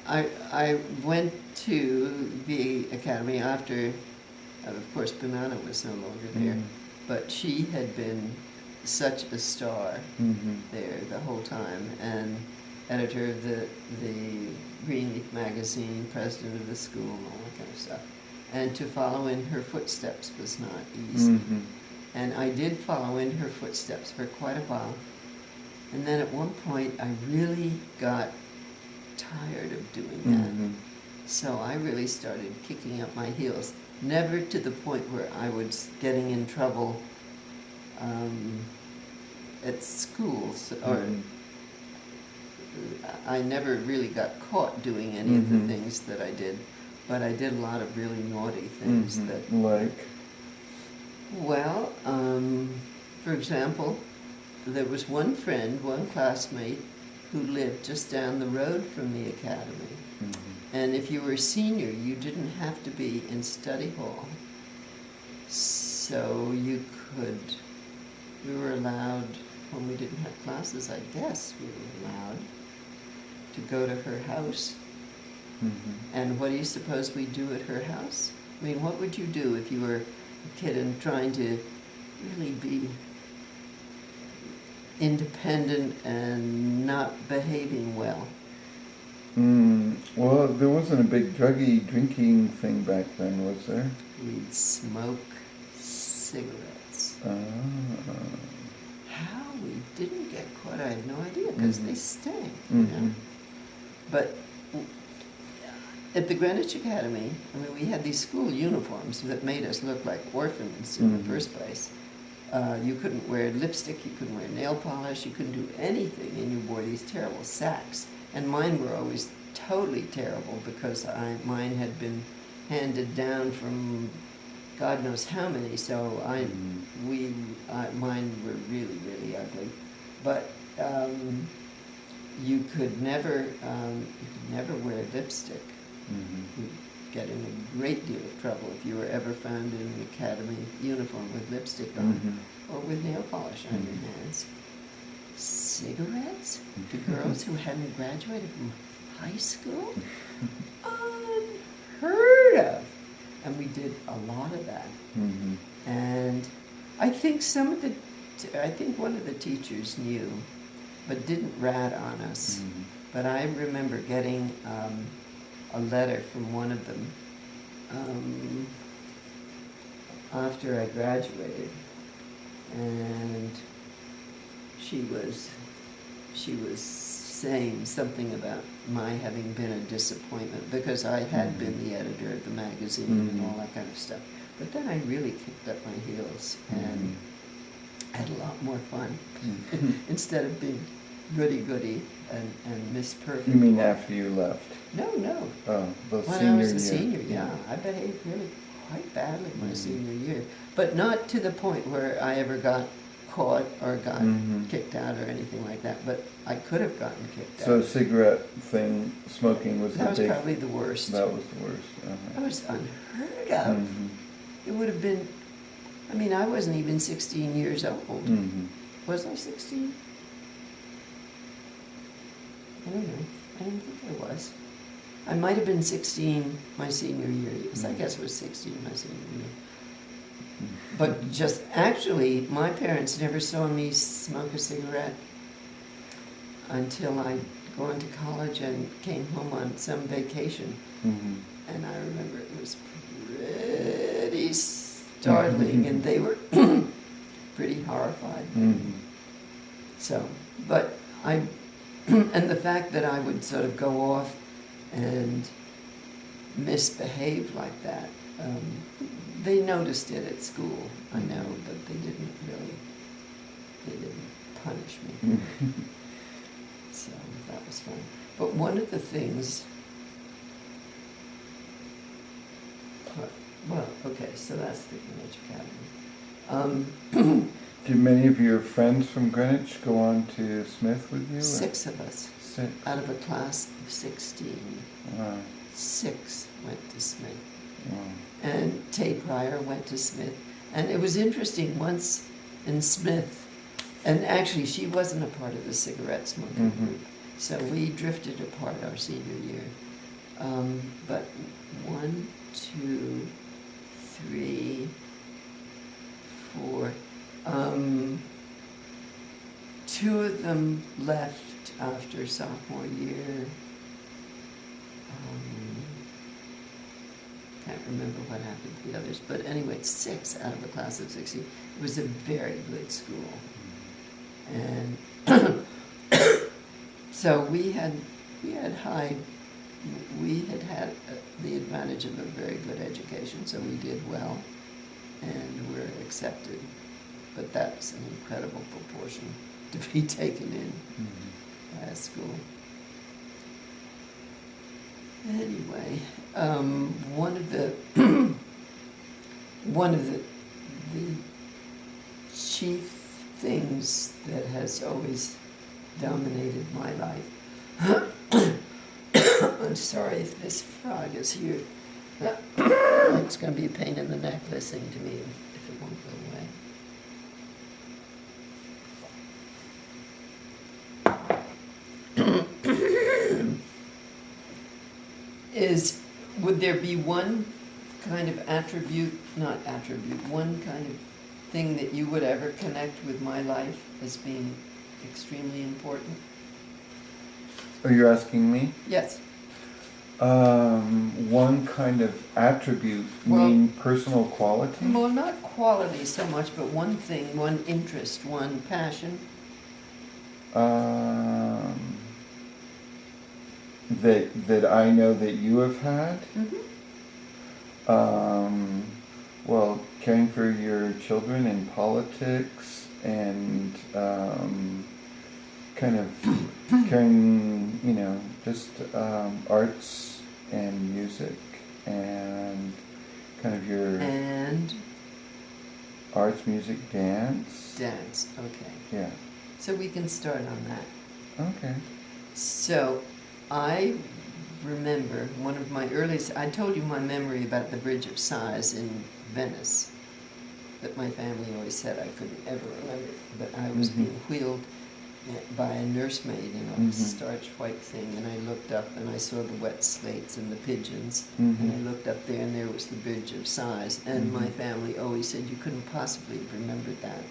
I went to the academy after, of course, Banana was no longer there, but she had been such a star there the whole time, and editor of the Greenleaf magazine, president of the school, and all that kind of stuff. And to follow in her footsteps was not easy. And I did follow in her footsteps for quite a while. And then at one point, I really got tired of doing that. So I really started kicking up my heels. Never to the point where I was getting in trouble at schools, or I never really got caught doing any of the things that I did, but I did a lot of really naughty things that... Like? Well, for example, there was one friend, one classmate, who lived just down the road from the academy. And if you were a senior, you didn't have to be in study hall. So we were allowed, when we didn't have classes, I guess, we were allowed to go to her house. And what do you suppose we do at her house? I mean, what would you do if you were a kid and trying to really be independent and not behaving well? Well, there wasn't a big druggy drinking thing back then, was there? We'd smoke cigarettes. How we didn't get caught, I have no idea, because they stank, you know. But at the Greenwich Academy, I mean, we had these school uniforms that made us look like orphans in the first place. You couldn't wear lipstick, you couldn't wear nail polish, you couldn't do anything, and you wore these terrible sacks. And mine were always totally terrible because mine had been handed down from God knows how many, so mine were really, really ugly. But you could never wear lipstick. You'd get in a great deal of trouble if you were ever found in an academy uniform with lipstick on, or with nail polish on your hands. Cigarettes to girls who hadn't graduated from high school? Unheard of. And we did a lot of that. And I think I think one of the teachers knew, but didn't rat on us. But I remember getting a letter from one of them after I graduated, and she was saying something about my having been a disappointment because I had been the editor of the magazine and all that kind of stuff. But then I really kicked up my heels and had a lot more fun instead of being goody-goody and Miss Perfect. You mean after you left? No. Oh, the when senior I was a year. senior, yeah. I behaved really quite badly my senior year. But not to the point where I ever got caught or got kicked out or anything like that. But I could have gotten kicked So out. cigarette thing, smoking was That was the big... probably the worst. That was the worst. That was unheard of. It would have been, I mean, I wasn't even 16 years old. Was I 16? I don't know. I don't think I was. I might have been 16 my senior year. Yes, I guess it was 16 my senior year. But just actually, my parents never saw me smoke a cigarette until I'd gone to college and came home on some vacation. And I remember it was pretty startling, and they were pretty horrified. So, but and the fact that I would sort of go off and misbehave like that, they noticed it at school, I know, but they didn't punish me. So that was fun. But one of the things, well, okay, so that's the Greenwich Academy. Did many of your friends from Greenwich go on to Smith with you? 6 of us. 6? Out of a class of 16. Wow. 6 went to Smith. Wow. And Tay Pryor went to Smith. And it was interesting, once in Smith, and actually she wasn't a part of the cigarette smoking group, so we drifted apart our senior year. But 1, 2, 3, 4. 2 of them left after sophomore year. Can't remember what happened to the others, but anyway, 6 out of a class of 60. It was a very good school. And so we had had the advantage of a very good education, so we did well and were accepted. But that's an incredible proportion to be taken in by a school. Anyway, one of the chief things that has always dominated my life. I'm sorry if this frog is here. It's going to be a pain in the neck listening to me if it won't go away. Would there be one kind of one kind of thing that you would ever connect with my life as being extremely important? Are you asking me? Yes. One kind of attribute, mean personal quality? Well, not quality so much, but one thing, one interest, one passion. That I know that you have had. Well, caring for your children in politics and kind of caring, just arts and music and kind of your arts, music, dance. Dance, okay. Yeah. So we can start on that. Okay. So I remember one of my earliest, I told you my memory about the Bridge of Sighs in Venice, that my family always said I couldn't ever remember, but I was being wheeled by a nursemaid in a starched white thing, and I looked up and I saw the wet slates and the pigeons, and I looked up there and there was the Bridge of Sighs, and my family always said you couldn't possibly have remembered that.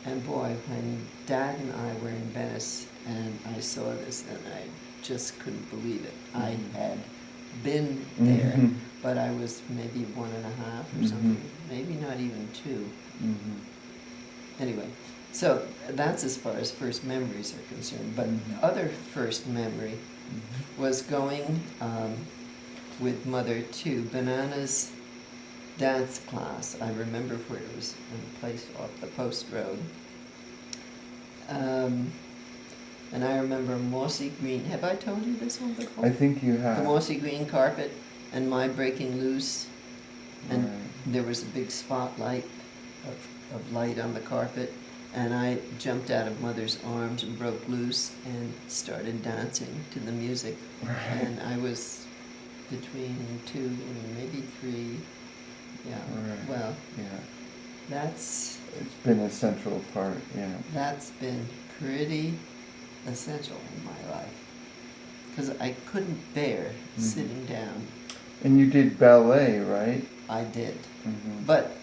And boy, when Dad and I were in Venice and I saw this, and I just couldn't believe it. I had been there, but I was maybe 1.5 or something, maybe not even 2. Anyway, so that's as far as first memories are concerned. But other first memory was going with Mother to Banana's dance class. I remember where it was in a place off the post road. And I remember mossy green. Have I told you this one before? I think you have. The mossy green carpet and my breaking loose. And there was a big spotlight of light on the carpet. And I jumped out of Mother's arms and broke loose and started dancing to the music. And I was between 2 and maybe 3. Yeah. Well, that's... It's been a central part, That's been pretty essential in my life, because I couldn't bear sitting down. And you did ballet, right? I did. But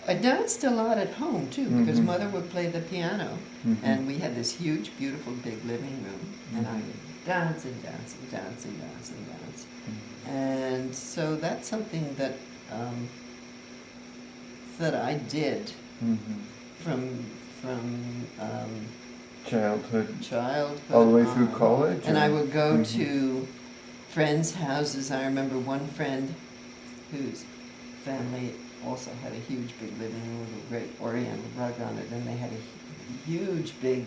I danced a lot at home too, because Mother would play the piano, and we had this huge, beautiful, big living room, and I would dance and dance and dance and dance and dance. And so that's something that that I did from childhood all the way through college, and I would go to friends' houses. I remember one friend whose family also had a huge big living room with a great oriental rug on it, and they had a huge big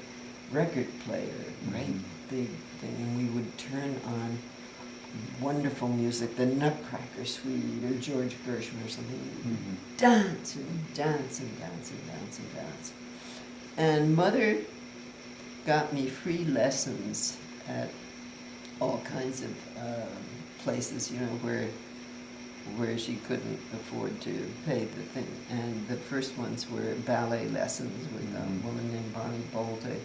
record player, great big thing, and we would turn on wonderful music, the Nutcracker Suite or George Gershwin or something. Dance and dance and dance and dance and dance. And Mother got me free lessons at all kinds of places, where she couldn't afford to pay the thing. And the first ones were ballet lessons with a woman named Bonnie Bolte.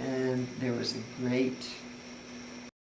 And there was a great